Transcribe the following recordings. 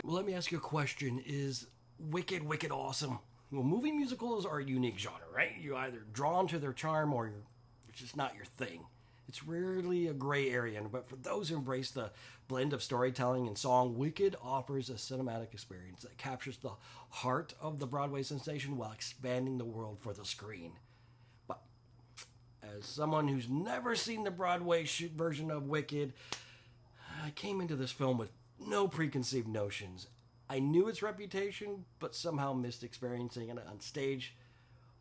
Well, let me ask you a question. Is Wicked awesome? Well, movie musicals are a unique genre, right? You're either drawn to their charm or it's just not your thing. It's rarely a gray area, but for those who embrace the blend of storytelling and song, Wicked offers a cinematic experience that captures the heart of the Broadway sensation while expanding the world for the screen. But as someone who's never seen the Broadway version of Wicked, I came into this film with no preconceived notions. I knew its reputation, but somehow missed experiencing it on stage.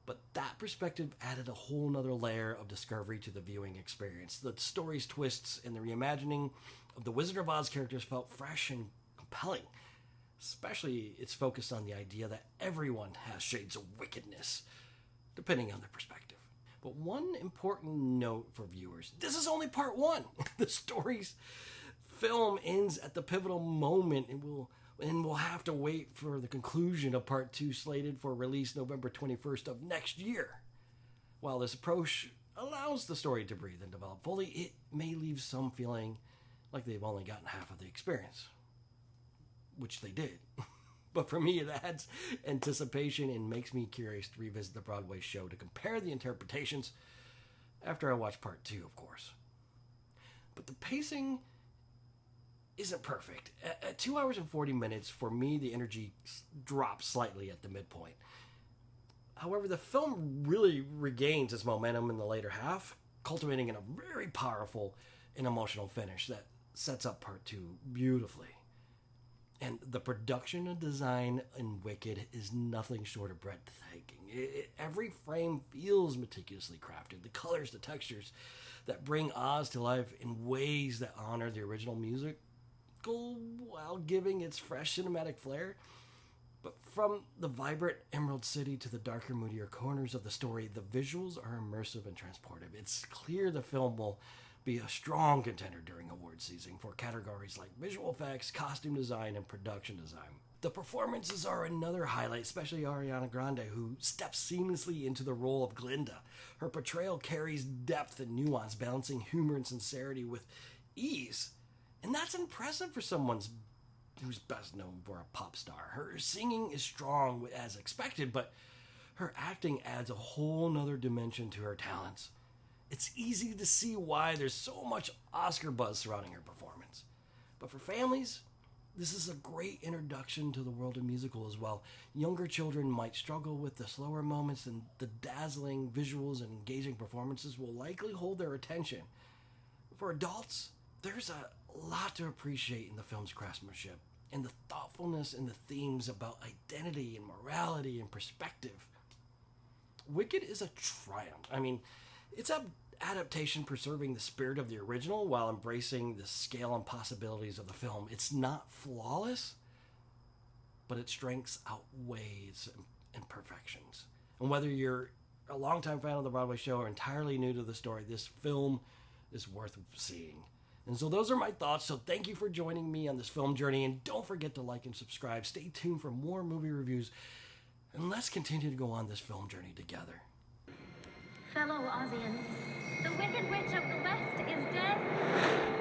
But that perspective added a whole nother layer of discovery to the viewing experience. The story's twists and the reimagining of the Wizard of Oz characters felt fresh and compelling. Especially its focus on the idea that everyone has shades of wickedness, depending on their perspective. But one important note for viewers, this is only part one. The story's film ends at the pivotal moment and we'll have to wait for the conclusion of part 2 slated for release November 21st of next year. While this approach allows the story to breathe and develop fully, it may leave some feeling like they've only gotten half of the experience. Which they did. But for me, it adds anticipation and makes me curious to revisit the Broadway show to compare the interpretations after I watch part 2, of course. But the pacing isn't perfect. At 2 hours and 40 minutes, for me, the energy drops slightly at the midpoint. However, the film really regains its momentum in the later half, culminating in a very powerful and emotional finish that sets up part 2 beautifully. And the production and design in Wicked is nothing short of breathtaking. Every frame feels meticulously crafted. The colors, the textures that bring Oz to life in ways that honor the original music, while giving its fresh cinematic flair. But from the vibrant Emerald City to the darker, moodier corners of the story, the visuals are immersive and transportive. It's clear the film will be a strong contender during award season for categories like visual effects, costume design, and production design. The performances are another highlight, especially Ariana Grande, who steps seamlessly into the role of Glinda. Her portrayal carries depth and nuance, balancing humor and sincerity with ease. And that's impressive for someone who's best known for a pop star. Her singing is strong as expected, but her acting adds a whole nother dimension to her talents. It's easy to see why there's so much Oscar buzz surrounding her performance. But for families, this is a great introduction to the world of musical as well. Younger children might struggle with the slower moments, and the dazzling visuals and engaging performances will likely hold their attention. For adults, there's a lot to appreciate in the film's craftsmanship and the thoughtfulness and the themes about identity and morality and perspective. Wicked is a triumph. It's an adaptation preserving the spirit of the original while embracing the scale and possibilities of the film. It's not flawless, but its strengths outweigh its imperfections. And whether you're a longtime fan of the Broadway show or entirely new to the story, this film is worth seeing. And so those are my thoughts. So thank you for joining me on this film journey. And don't forget to like and subscribe. Stay tuned for more movie reviews. And let's continue to go on this film journey together. Fellow Ozians, the Wicked Witch of the West is dead.